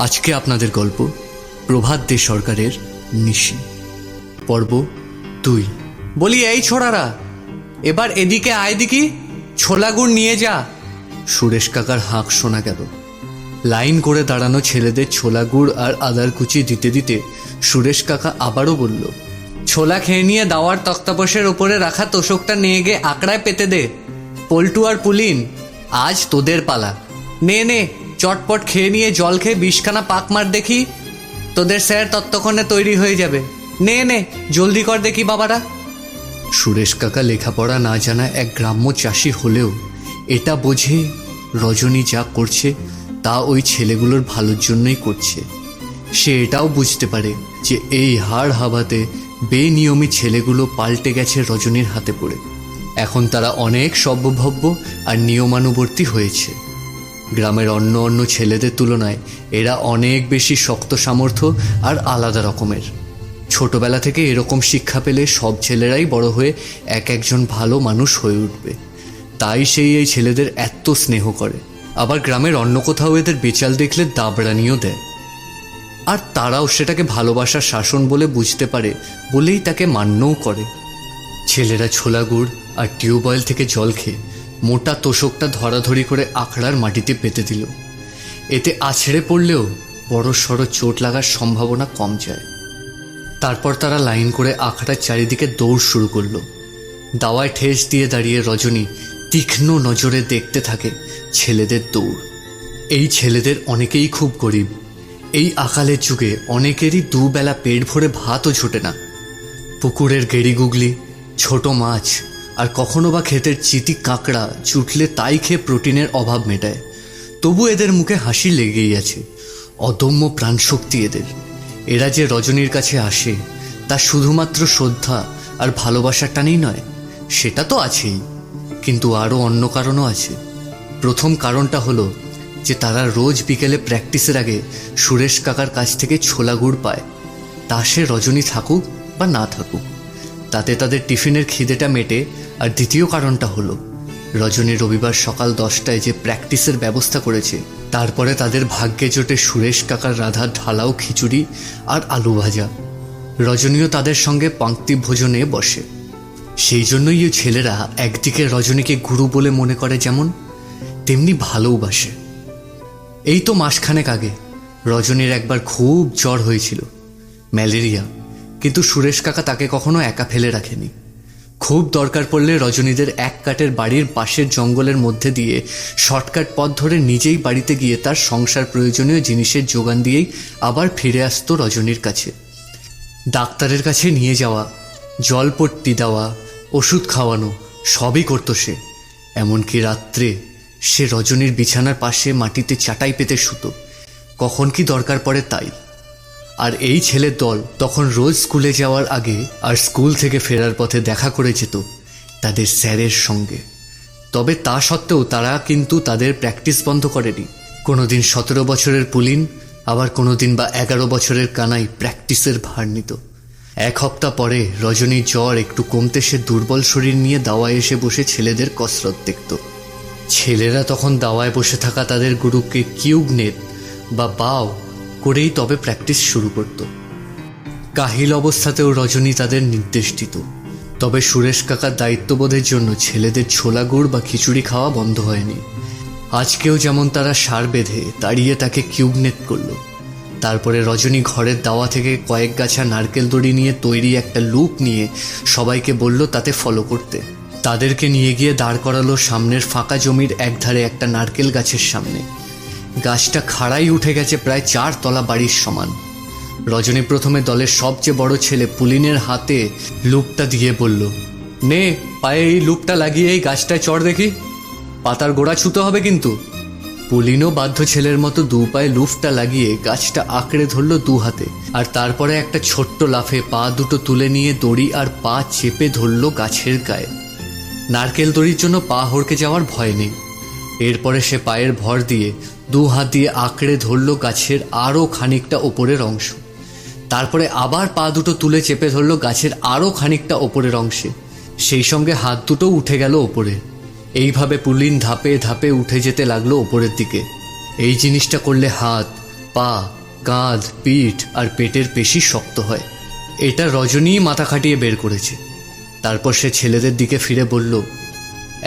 আজকে আপনাদের গল্প প্রভাত দে সরকারের নিশি, পর্ব 2। বলি, এই ছোড়ারা, এবার এদিকে আয় দেখি, ছোলা গুড় নিয়ে যা। সুরেশ কাকার হাঁক শোনা গেল। লাইন করে দাঁড়ানো ছেলেদের ছোলা গুড় আর আদার কুচি দিতে দিতে সুরেশ কাকা আবারও বলল, ছোলা খেয়ে নিয়ে দাওয়ার তক্তাপোষের ওপরে রাখা তোষকটা নিয়ে গিয়ে আকড়ায় পেতে দে। পল্টু আর পুলিন, আজ তোদের পালা। নে নে, চটপট খেয়ে নিয়ে জল খেয়ে 20খানা পাক মার দেখি, তোদের স্যার ততক্ষণে তৈরি হয়ে যাবে। নে নে, জলদি কর দেখি বাবারা। সুরেশ কাকা লেখাপড়া না জানা এক গ্রাম্য চাষি হলেও এটা বোঝে রজনী যা করছে তা ওই ছেলেগুলোর ভালোর জন্যই করছে। সে এটাও বুঝতে পারে যে এই হাড় হাবাতে বেনিয়মিত ছেলেগুলো পাল্টে গেছে রজনীর হাতে পড়ে। এখন তারা অনেক সভ্যভব্য আর নিয়মানুবর্তী হয়েছে। গ্রামের অন্য ছেলেদের তুলনায় এরা অনেক বেশি শক্ত সামর্থ্য আর আলাদা রকমের। ছোটবেলা থেকে এরকম শিক্ষা পেলে সব ছেলেরাই বড় হয়ে একজন ভালো মানুষ হয়ে উঠবে। তাই সেই এই ছেলেদের এত স্নেহ করে। আবার গ্রামের অন্য কোথাও এদের বেচাল দেখলে দাবড়ানিও দেয়, আর তারাও সেটাকে ভালোবাসার শাসন বলে বুঝতে পারে বলেই তাকে মান্যও করে। ছেলেরা ছোলা গুড় আর টিউবওয়েল থেকে জল খেয়ে মোটা তোষকটা ধরাধরি করে আখড়ার মাটিতে পেতে দিল। এতে আছড়ে পড়লেও বড় সড়ো চোট লাগার সম্ভাবনা কম যায়। তারপর তারা লাইন করে আখড়ার চারিদিকে দৌড় শুরু করলো। দাওয়ায় ঠেস দিয়ে দাঁড়িয়ে রজনী তীক্ষ্ণ নজরে দেখতে থাকে ছেলেদের দৌড়। এই ছেলেদের অনেকেই খুব গরিব। এই আকালের যুগে অনেকেরই দুবেলা পেট ভরে ভাতও জোটে না। পুকুরের গেড়ি গুগলি, ছোট মাছ আর কখনো বা ক্ষেতের চিতি কাঁকড়া চুটলে তাই খেয়ে প্রোটিনের অভাব মেটায়। তবু এদের মুখে হাসি লেগেই আছে। অদম্য প্রাণশক্তি এদের। এরা যে রজনীর কাছে আসে তা শুধুমাত্র শ্রদ্ধা আর ভালোবাসার টানেই নয়, সেটা তো আছেই, কিন্তু আরও অন্য কারণও আছে। প্রথম কারণটা হলো যে তারা রোজ বিকেলে প্র্যাকটিসের আগে সুরেশ কাকার কাছ থেকে ছোলা গুড় পায়। তা সে রজনী থাকুক বা না থাকুক, তাতে তাদের টিফিনের খিদেটা মেটে। আর দ্বিতীয় কারণটা হলো রজনী রবিবার সকাল 10টায় যে প্র্যাকটিসের ব্যবস্থা করেছে, তারপরে তাদের ভাগ্যে জোটে সুরেশ কাকার রাধা ঢালাও খিচুড়ি আর আলু ভাজা। রজনীও তাদের সঙ্গে পাংক্তি ভোজনে বসে। সেই জন্যই ওই ছেলেরা একদিকে রজনীকে গুরু বলে মনে করে যেমন, তেমনি ভালোবাসে। এই তো মাসখানেক আগে রজনীর একবার খুব জ্বর হয়েছিল, ম্যালেরিয়া, কিন্তু সুরেশ কাকা তাকে কখনো একা ফেলে রাখেনি। খুব দরকার পড়লে রজনীদের এক কাঠের বাড়ির পাশের জঙ্গলের মধ্যে দিয়ে শর্টকাট পথ ধরে নিজেই বাড়িতে গিয়ে তার সংসার প্রয়োজনীয় জিনিসের যোগান দিয়েই আবার ফিরে আসতো রজনীর কাছে। ডাক্তারের কাছে নিয়ে যাওয়া, জলপট্টি দেওয়া, ওষুধ খাওয়ানো সবই করতো সে। এমনকি রাত্রে সে রজনীর বিছানার পাশে মাটিতে চাটাই পেতে শুতো, কখন কি দরকার পড়ে তাই। আর এই ছেলের দল তখন রোজ স্কুলে যাওয়ার আগে আর স্কুল থেকে ফেরার পথে দেখা করে যেত তাদের স্যারের সঙ্গে। তবে তা সত্ত্বেও তারা কিন্তু তাদের প্র্যাকটিস বন্ধ করেনি। কোনোদিন 17 বছরের পুলিন, আবার কোনোদিন বা 11 বছরের কানাই প্র্যাকটিসের ভার নিত। এক সপ্তাহ পরে রজনীর জ্বর একটু কমতে সে দুর্বল শরীর নিয়ে দাওয়ায় এসে বসে ছেলেদের কসরত দেখত। ছেলেরা তখন দাওয়ায় বসে থাকা তাদের গুরুকে কিউব নেট বা বাও করেই তবে প্র্যাকটিস শুরু করত। কাহিল অবস্থাতেও রজনী তাদের নির্দেশ দিত। তবে সুরেশ কাকার দায়িত্ববোধের জন্য ছেলেদের ছোলা গুড় বা খিচুড়ি খাওয়া বন্ধ হয়নি। আজকেও যেমন তারা সার বেঁধে তাড়িয়ে তাকে কিউব নেট করল। তারপরে রজনী ঘরের দাওয়া থেকে কয়েক গাছা নারকেল দড়ি নিয়ে তৈরি একটা লুপ নিয়ে সবাইকে বলল তাতে ফলো করতে। তাদেরকে নিয়ে গিয়ে দাঁড় করালো সামনের ফাঁকা জমির একধারে একটা নারকেল গাছের সামনে। গাছটা খাড়াই উঠে গেছে প্রায় 4 তলা বাড়ির সমান। রজনী প্রথমে দলের সবচেয়ে বড় ছেলে পুলিনের হাতে লুপটা দিয়ে বলল, নে, পায়ে এই লুপটা লাগিয়ে এই গাছটায় চড় দেখি, পাতার গোড়া ছুতে হবে কিন্তু। পুলিনও বাধ্য ছেলের মতো 2 পায়ে লুপটা লাগিয়ে গাছটা আঁকড়ে ধরল 2 হাতে, আর তারপরে একটা ছোট্ট লাফে পা দুটো তুলে নিয়ে দড়ি আর পা চেপে ধরল গাছের গায়ে। নারকেল দড়ির জন্য পা হড়কে যাওয়ার ভয় নেই। এরপরে সে পায়ের ভর দিয়ে 2 হাত দিয়ে আঁকড়ে ধরল গাছের আরও খানিকটা ওপরের অংশ। তারপরে আবার পা দুটো তুলে চেপে ধরল গাছের আরও খানিকটা ওপরের অংশে। সেই সঙ্গে হাত দুটো উঠে গেল ওপরে। এইভাবে পুলিন ধাপে ধাপে উঠে যেতে লাগলো ওপরের দিকে। এই জিনিসটা করলে হাত পা, কাঁধ, পিঠ আর পেটের পেশি শক্ত হয়। এটা রজনী মাথা খাটিয়ে বের করেছে। তারপর সে ছেলেদের দিকে ফিরে বলল,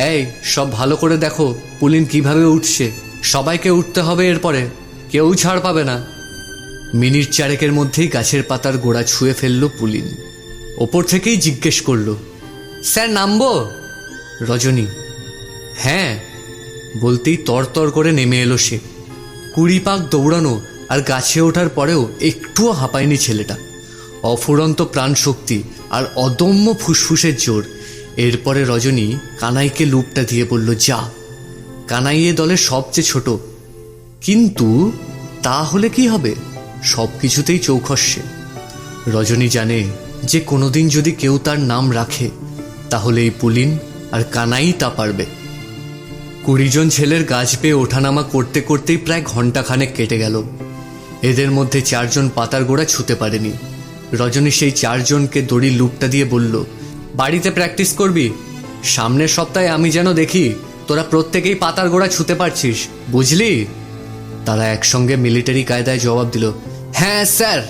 এই সব ভালো করে দেখো পুলিন কিভাবে উঠছে। সবাইকে উঠতে হবে, এরপরে কেউ ছাড় পাবে না। মিনিট চারেকের মধ্যেই গাছের পাতার গোড়া ছুঁয়ে ফেলল পুলিন। ওপর থেকেই জিজ্ঞেস করল, স্যার নামবো? রজনী হ্যাঁ বলতেই তরতর করে নেমে এলো সে। 20 পাক দৌড়ানো আর গাছে ওঠার পরেও একটুও হাঁপায়নি ছেলেটা। অফুরন্ত প্রাণশক্তি আর অদম্য ফুসফুসের জোর। এরপরে রজনী কানাইকে লুপটা দিয়ে বলল, যা। কানাই এ দলের সবচেয়ে ছোট, কিন্তু তাহলে কি হবে, সব কিছুতেই চৌখস্যে। রজনী জানে যে কোনোদিন যদি কেউ তার নাম রাখে তাহলে এই পুলিন আর কানাই তা পারবে। 20 জন ছেলের গাছ পেয়ে ওঠানামা করতে করতেই প্রায় ঘন্টাখানেক কেটে গেল। এদের মধ্যে 4 জন পাতার গোড়া ছুতে পারেনি। রজনী সেই 4 জনকে দড়ির লুপটা দিয়ে বলল, বাড়িতে প্র্যাকটিস করবি। সামনের সপ্তাহে আমি যেন দেখি তোরা প্রত্যেকেই পাতার গোড়া ছুতে পারছিস, বুঝলি? তারা একসঙ্গে মিলিটারি কায়দায় জবাব দিল, হ্যাঁ স্যার।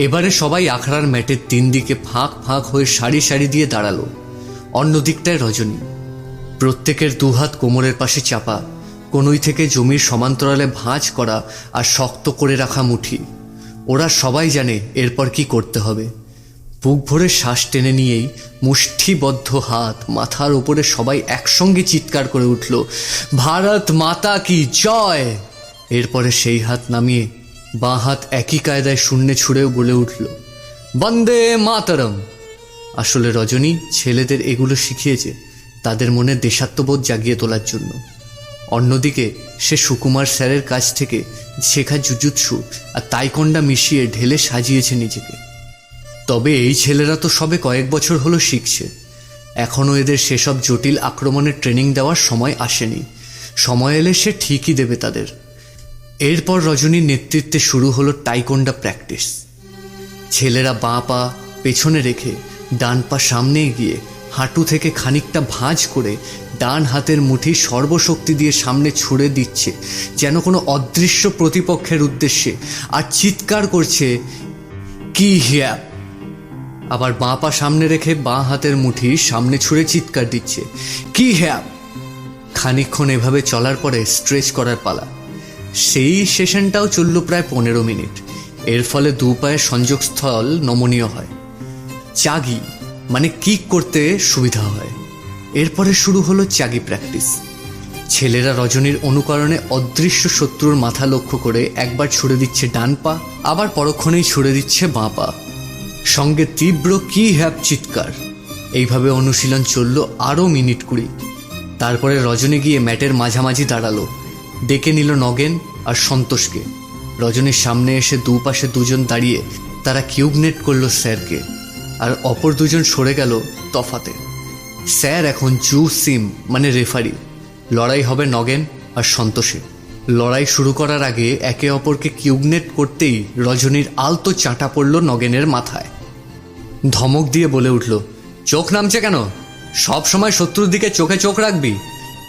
এবারে সবাই আখড়ার ম্যাটের 3 দিকে ফাঁক ফাঁক হয়ে সারি সারি দিয়ে দাঁড়ালো। অন্যদিকটায় রজনী, প্রত্যেকের 2 হাত কোমরের পাশে চাপা, কনুই থেকে জমির সমান্তরালে ভাঁজ করা আর শক্ত করে রাখা মুঠি। ওরা সবাই জানে এরপর কি করতে হবে। বুক ভরে শ্বাস টেনে নিয়েই মুষ্টিবদ্ধ হাত মাথার উপরে সবাই একসঙ্গে চিৎকার করে উঠল, ভারত মাতা কি জয়। এরপরে সেই হাত নামিয়ে বাঁ হাত একই কায়দায় শূন্যে ছুঁড়েও বলে উঠল, বন্দে মাতরম। আসলে রজনী ছেলেদের এগুলো শিখিয়েছে তাদের মনে দেশাত্মবোধ জাগিয়ে তোলার জন্য। অন্যদিকে সে সুকুমার স্যারের কাছ থেকে শেখা জুজুৎসু আর তাইকোন্ডা মিশিয়ে ঢেলে সাজিয়েছে নিজেকে। তবে এই ছেলেরা তো সবে কয়েক বছর হলো শিখছে, এখনও এদের সেসব জটিল আক্রমণের ট্রেনিং দেওয়ার সময় আসেনি। সময় এলে সে ঠিকই দেবে তাদের। এরপর রজনীর নেতৃত্বে শুরু হলো টাইকোন্ডা প্র্যাকটিস। ছেলেরা বাঁ পা পেছনে রেখে ডান পা সামনে এগিয়ে হাঁটু থেকে খানিকটা ভাঁজ করে ডান হাতের মুঠি সর্বশক্তি দিয়ে সামনে ছুঁড়ে দিচ্ছে যেন কোনো অদৃশ্য প্রতিপক্ষের উদ্দেশ্যে, আর চিৎকার করছে, কি হিয়া। আবার বাঁ পা সামনে রেখে বাঁ হাতের মুঠি সামনে ছুঁড়ে চিৎকার দিচ্ছে, কি হ্যাঁ। খানিকক্ষণ এভাবে চলার পরে স্ট্রেচ করার পালা। সেই সেশনটাও চলল প্রায় 15 মিনিট। এর ফলে 2 পায়ের সংযোগস্থল নমনীয় হয়, চাগি মানে কিক করতে সুবিধা হয়। এরপরে শুরু হলো চাগি প্র্যাকটিস। ছেলেরা রজনীর অনুকরণে অদৃশ্য শত্রুর মাথা লক্ষ্য করে একবার ছুড়ে দিচ্ছে ডান পা, আবার পরক্ষণেই ছুড়ে দিচ্ছে বাঁ পা, সঙ্গে তীব্র কি হ্যাপ চিৎকার। এইভাবে অনুশীলন চলল আরও মিনিট 20। তারপরে রজনী গিয়ে ম্যাটের মাঝামাঝি দাঁড়ালো, ডেকে নিল নগেন আর সন্তোষকে। রজনীর সামনে এসে 2 পাশে 2 জন দাঁড়িয়ে তারা কিউব নেট করলো স্যারকে, আর অপর 2 জন সরে গেল তফাতে। স্যার এখন জু সিম মানে রেফারি। লড়াই হবে নগেন আর সন্তোষে। লড়াই শুরু করার আগে একে অপরকে কিউবনেট করতেই রজনীর আলতো চাঁটা পড়ল নগেনের মাথায়। ধমক দিয়ে বলে উঠল, চোখ নামছে কেন? সব সময় শত্রুর দিকে চোখে চোখ রাখবি,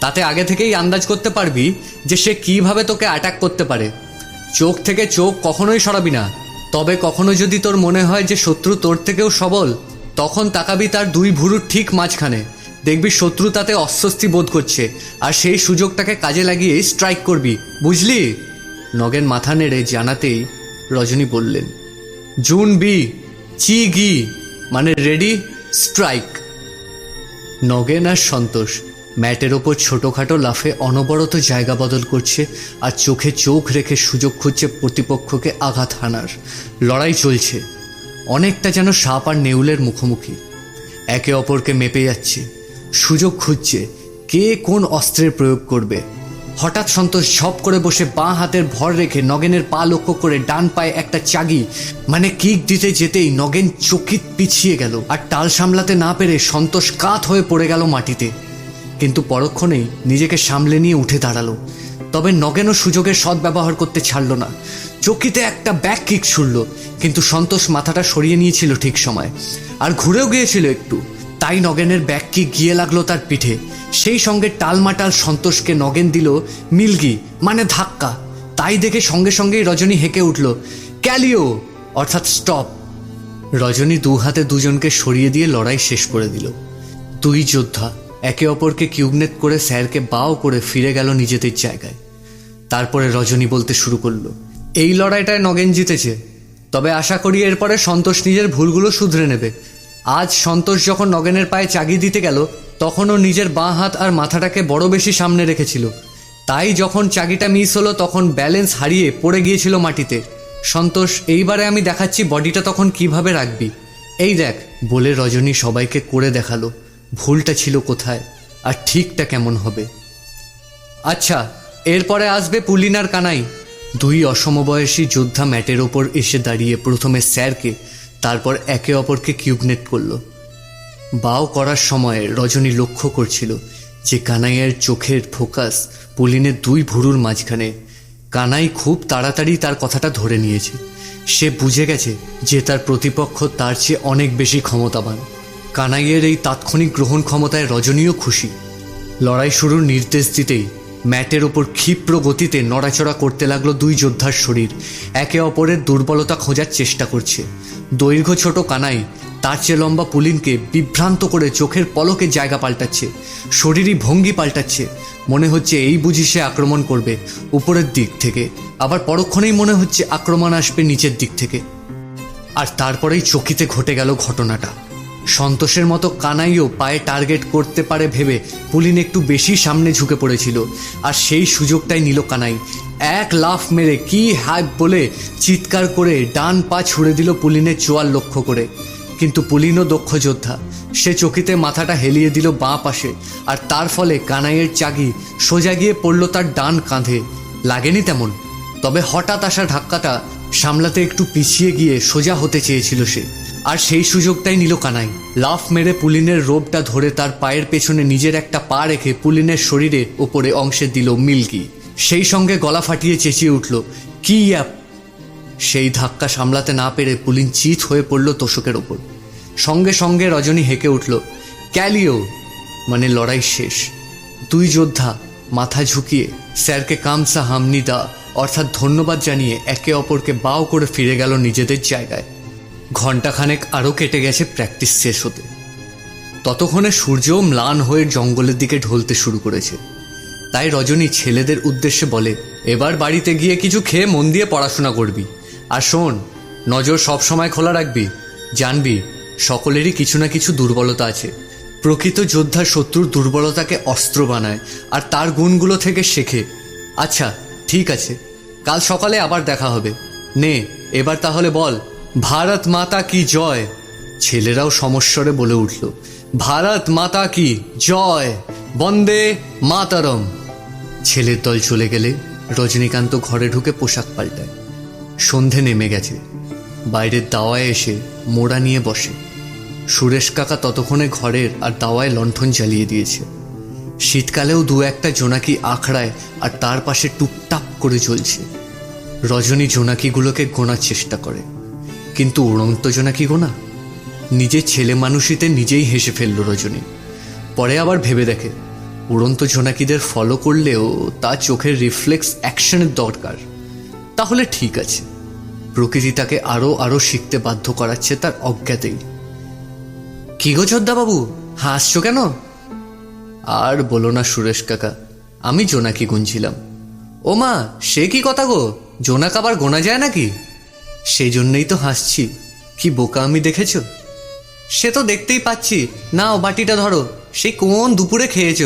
তাতে আগে থেকেই আন্দাজ করতে পারবি যে সে কিভাবে তোকে অ্যাটাক করতে পারে। চোখ থেকে চোখ কখনোই সরাবি না। তবে কখনো যদি তোর মনে হয় যে শত্রু তোর থেকেও সবল, তখন তাকাবি তার 2 ভুরুর ঠিক মাঝখানে। দেখবি শত্রু তাতে অস্বস্তি বোধ করছে, আর সেই সুযোগটাকে কাজে লাগিয়ে স্ট্রাইক করবি, বুঝলি? নগেন মাথা নেড়ে জানাতেই রজনী বললেন, জুন বি চি গি মানে রেডি স্ট্রাইক। নগেন আর সন্তোষ ম্যাটের ওপর ছোটোখাটো লাফে অনবরত জায়গা বদল করছে আর চোখে চোখ রেখে সুযোগ খুঁজছে প্রতিপক্ষকে আঘাত হানার। লড়াই চলছে, অনেকটা যেন সাপ আর নেউলের মুখোমুখি। একে অপরকে মেপে যাচ্ছে, সুযোগ খুঁজছে কে কোন অস্ত্রের প্রয়োগ করবে। হঠাৎ সন্তোষ ঝপ করে বসে বাঁ হাতের ভর রেখে নগেনের পা লক্ষ্য করে ডান পায়ে একটা চাগি মানে কিক দিতে যেতেই নগেন চকিত পিছিয়ে গেল, আর টাল সামলাতে না পেরে সন্তোষ কাত হয়ে পড়ে গেল মাটিতে। কিন্তু পরক্ষণেই নিজেকে সামলে নিয়ে উঠে দাঁড়ালো। তবে নগেনও সুযোগের সদ্ব্যবহার করতে ছাড়ল না। চকিতে একটা ব্যাক কিক ছুড়ল, কিন্তু সন্তোষ মাথাটা সরিয়ে নিয়েছিল ঠিক সময়, আর ঘুরেও গিয়েছিল একটু। তাই নগেনের ব্যাক কিক গিয়ে লাগলো তার পিঠে। সেই সঙ্গে টালমাটাল সন্তোষকে নগেন দিল মিলগি মানে ধাক্কা। তাই দেখে সঙ্গে সঙ্গেই রজনী হেঁকে উঠল, ক্যালিও অর্থাৎ স্টপ। রজনী দু হাতে দুজনকে সরিয়ে দিয়ে লড়াই শেষ করে দিল। দুই যোদ্ধা একে অপরকে কিউবনেট করে স্যারকে বাও করে ফিরে গেল নিজেদের জায়গায়। তারপরে রজনী বলতে শুরু করলো, এই লড়াইটায় নগেন জিতেছে, তবে আশা করি এরপরে সন্তোষ নিজের ভুলগুলো শুধরে নেবে। আজ সন্তোষ যখন নগেনের পায়ে চাগি দিতে গেল তখন ও নিজের বাঁ হাত আর মাথাটাকে বড় বেশি সামনে রেখেছিল, তাই যখন চাগিটা মিস হলো তখন ব্যালেন্স হারিয়ে পড়ে গিয়েছিল মাটিতে। সন্তোষ, এইবারে আমি দেখাচ্ছি বডিটা তখন কিভাবে রাখবি, এই দেখ। বলে রজনী সবাইকে করে দেখালো ভুলটা ছিল কোথায় আর ঠিকটা কেমন হবে। আচ্ছা, এরপরে আসবে পুলিন আর কানাই। দুই অসমবয়সী যোদ্ধা ম্যাটের ওপর এসে দাঁড়িয়ে প্রথমে স্যারকে, তারপর একে অপরকে কিউবনেট করল। বাও করার সময় রজনী লক্ষ্য করছিল যে কানাইয়ের চোখের ফোকাস পুলিনের দুই ভুরুর মাঝখানে। কানাই খুব তাড়াতাড়ি তার কথাটা ধরে নিয়েছে। সে বুঝে গেছে যে তার প্রতিপক্ষ তার চেয়ে অনেক বেশি ক্ষমতাবান। কানাইয়ের এই তাৎক্ষণিক গ্রহণ ক্ষমতায় রজনীও খুশি। লড়াই শুরুর নির্দেশ দিতেই ম্যাটের ওপর ক্ষিপ্র গতিতে নড়াচড়া করতে লাগলো দুই যোদ্ধার শরীর, একে অপরের দুর্বলতা খোঁজার চেষ্টা করছে। দৈর্ঘ্য ছোট কানাই তার চেয়ে লম্বা পুলিনকে বিভ্রান্ত করে চোখের পলকে জায়গা পাল্টাচ্ছে, শরীরই ভঙ্গি পাল্টাচ্ছে। মনে হচ্ছে এই বুঝি সে আক্রমণ করবে উপরের দিক থেকে, আবার পরক্ষণেই মনে হচ্ছে আক্রমণ আসবে নিচের দিক থেকে। আর তারপরেই চকিতে ঘটে গেল ঘটনাটা। সন্তোষের মতো কানাইও পায়ে টার্গেট করতে পারে ভেবে পুলিন একটু বেশি সামনে ঝুঁকে পড়েছিল, আর সেই সুযোগটাই নিল কানাই। এক লাফ মেরে কি হ্যাক বলে চিৎকার করে ডান পা ছুড়ে দিল পুলিনের চোয়াল লক্ষ্য করে। কিন্তু পুলিনও দক্ষ যোদ্ধা, সে চকিতে মাথাটা হেলিয়ে দিল বাঁ পাশে, আর তার ফলে কানাইয়ের চাগি সোজা গিয়ে পড়ল তার ডান কাঁধে। লাগেনি তেমন, তবে হঠাৎ আসা ধাক্কাটা সামলাতে একটু পিছিয়ে গিয়ে সোজা হতে চেয়েছিল সে, আর সেই সুযোগটাই নিল কানাই। লাফ মেরে পুলিনের রোবটা ধরে তার পায়ের পেছনে নিজের একটা পা রেখে পুলিনের শরীরের ওপরে অংশে দিল মিল্কি। সেই সঙ্গে গলা ফাটিয়ে চেঁচিয়ে উঠল, কি অ্যাপ! সেই ধাক্কা সামলাতে না পেরে পুলিন চিত হয়ে পড়ল তোষকের ওপর। সঙ্গে সঙ্গে রজনী হেঁকে উঠল, ক্যালিও মানে লড়াই শেষ। দুই যোদ্ধা মাথা ঝুঁকিয়ে স্যারকে কামসা হামনিদা অর্থাৎ ধন্যবাদ জানিয়ে একে অপরকে বাও করে ফিরে গেল নিজেদের জায়গায়। ঘণ্টাখানেক আরও কেটে গেছে প্র্যাকটিস শেষ হতে। ততক্ষণে সূর্যও ম্লান হয়ে জঙ্গলের দিকে ঢলতে শুরু করেছে। তাই রজনী ছেলেদের উদ্দেশ্যে বলে, এবার বাড়িতে গিয়ে কিছু খেয়ে মন দিয়ে পড়াশোনা করবি, আর শোন, নজর সব সময় খোলা রাখবি। জানবি সকলেরই কিছু না কিছু দুর্বলতা আছে। প্রকৃত যোদ্ধা শত্রুর দুর্বলতাকে অস্ত্র বানায় আর তার গুণগুলো থেকে শেখে। আচ্ছা ঠিক আছে, কাল সকালে আবার দেখা হবে। নে এবার তাহলে বল, ভারত মাতা কি জয়। ছেলেরাও সমস্বরে বলে উঠল, ভারত মাতা কি জয়, বন্দে মাতারম। ছেলের দল চলে গেলে রজনীকান্ত ঘরে ঢুকে পোশাক পাল্টায়। সন্ধে নেমে গেছে। বাইরের দাওয়ায় এসে মোড়া নিয়ে বসে। সুরেশ কাকা ততক্ষণে ঘরের আর দাওয়ায় লণ্ঠন জ্বালিয়ে দিয়েছে। শীতকালেও দু একটা জোনাকি আখড়ায় আর তার পাশে টুকটাক করে জ্বলছে। রজনী জোনাকিগুলোকে গোনার চেষ্টা করে, কিন্তু উড়ন্ত জোনাকি গোনা? নিজের ছেলে মানুষিতে নিজেই হেসে ফেলল রজনী। পরে আবার ভেবে দেখে, উড়ন্ত জোনাকিদের ফলো করলেও তার চোখের রিফ্লেক্স অ্যাকশনের দরকার। তাহলে ঠিক আছে, প্রকৃতি তাকে আরও আরও শিখতে বাধ্য করাচ্ছে তার অজ্ঞাতেই। কি গো বাবু, হাসছো কেন? আর বলো না সুরেশ কাকা, আমি জোনাকি গুনছিলাম। ও মা, সে কি কথা গো, জোনাক আবার গোনা যায় নাকি? সেই জন্যই তো হাসছি। কি বোকা আমি দেখেছ? সে তো দেখতেই পাচ্ছি। নাও বাটিটা ধরো, সেই কোন দুপুরে খেয়েছ।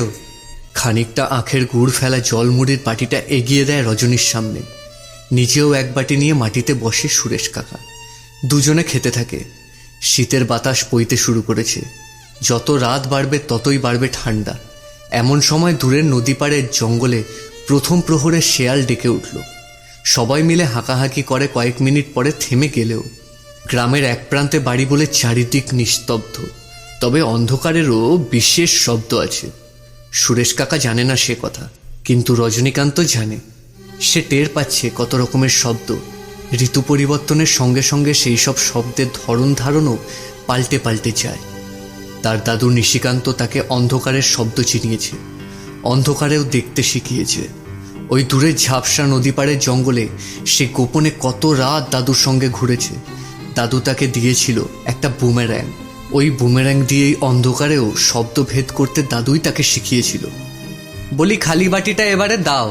খানিকটা আখের গুড় ফেলা জলমুড়ির বাটিটা এগিয়ে দেয় রজনীর সামনে। নিজেও এক বাটি নিয়ে মাটিতে বসে সুরেশ কাকা। দুজনে খেতে থাকে। শীতের বাতাস বইতে শুরু করেছে। যত রাত বাড়বে ততই বাড়বে ঠান্ডা। এমন সময় দূরের নদী পাড়ের জঙ্গলে প্রথম প্রহরে শেয়াল ডেকে উঠল। সবাই মিলে হাঁকাহাঁকি করে কয়েক মিনিট পরে থেমে গেলেও গ্রামের এক প্রান্তে বাড়ি বলে চারিদিক নিস্তব্ধ। তবে অন্ধকারেরও বিশেষ শব্দ আছে। সুরেশ কাকা জানে না সে কথা, কিন্তু রজনীকান্ত জানে। সে টের পাচ্ছে কত রকমের শব্দ। ঋতু পরিবর্তনের সঙ্গে সঙ্গে সেই সব শব্দের ধরন ধারণও পাল্টে পাল্টে যায়। তার দাদু নিশিকান্ত তাকে অন্ধকারের শব্দ চিনিয়েছে, অন্ধকারেও দেখতে শিখিয়েছে। ওই দূরের ঝাপসা নদী পাড়ের জঙ্গলে সে গোপনে কত রাত দাদুর সঙ্গে ঘুরেছে। দাদু তাকে দিয়েছিল একটা বুমের্যাং। ওই বুমের্যাং দিয়েই অন্ধকারেও শব্দ ভেদ করতে দাদুই তাকে শিখিয়েছিল। বলি খালি বাটিটা এবারে দাও।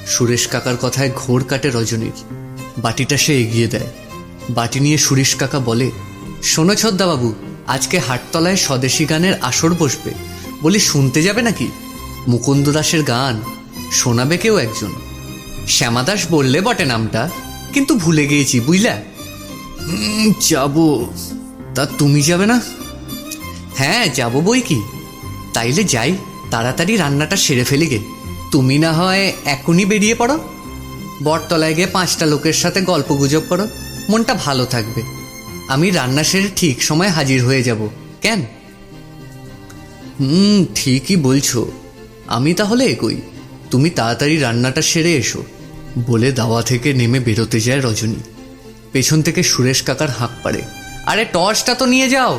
সুরেশ কাকার কথায় ঘোর কাটে রজনীর। বাটিটা সে এগিয়ে দেয়। বাটি নিয়ে সুরেশ কাকা বলে, শোনো ছোদ্দাবাবু, আজকে হাটতলায় স্বদেশী গানের আসর বসবে। বলি শুনতে যাবে নাকি? মুকুন্দ দাসের গান শোনাবে কেউ একজন। শ্যামাদাস বললে বটে নামটা, কিন্তু ভুলে গিয়েছি বুঝলা। যাব। তা তুমি যাবে না? হ্যাঁ যাব বই কি। তাইলে যাই, তাড়াতাড়ি রান্নাটা সেরে ফেলি গে। তুমি না হয় এখনই বেরিয়ে পড়ো। বটতলায় গিয়ে 5টা লোকের সাথে গল্প গুজব করো, মনটা ভালো থাকবে। আমি রান্না সেরে ঠিক সময় হাজির হয়ে যাব। কেন? ঠিকই বলছো। আমি তাহলে এগোই, তুমি তাড়াতাড়ি রান্নাটা সেরে এসো। বলে দাওয়া থেকে নেমে বেরোতে যায় রজনী। পেছন থেকে সুরেশ কাকার হাঁক পাড়ে, আরে টর্চটা তো নিয়ে যাও।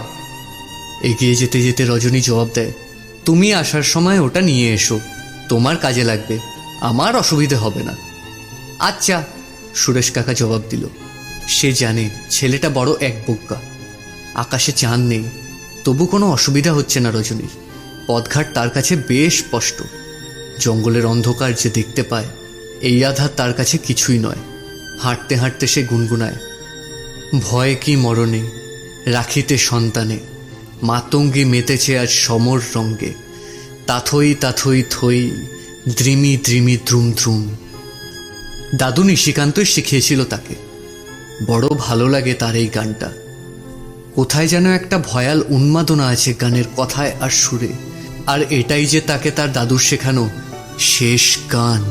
এগিয়ে যেতে যেতে রজনী জবাব দেয়, তুমি আসার সময় ওটা নিয়ে এসো, তোমার কাজে লাগবে, আমার অসুবিধে হবে না। আচ্ছা, সুরেশ কাকা জবাব দিল। সে জানে ছেলেটা বড় একবোক্কা। আকাশে চাঁদ নেই, তবু কোনো অসুবিধা হচ্ছে না রজনীর। পথঘাট তার কাছে বেশ স্পষ্ট। জঙ্গলের অন্ধকার যে দেখতে পায়, এই আধার তার কাছে কিছুই নয়। হাঁটতে হাঁটতে সে গুনগুনায়, ভয় কি মরণে রাখিতে সন্তানে, মাতঙ্গী মেতেছে আজ সমর রঙ্গে, তাথই তাথই থই, দ্রিমি দ্রিমি দ্রুম দ্রুম। দাদু নিশিকান্তই শিখিয়েছিল তাকে। বড় ভালো লাগে তার এই গানটা। কোথায় যেন একটা ভয়াল উন্মাদনা আছে গানের কথায় আর সুরে। আর এটাই যে তাকে তার দাদুর শেখানো শেষ গান।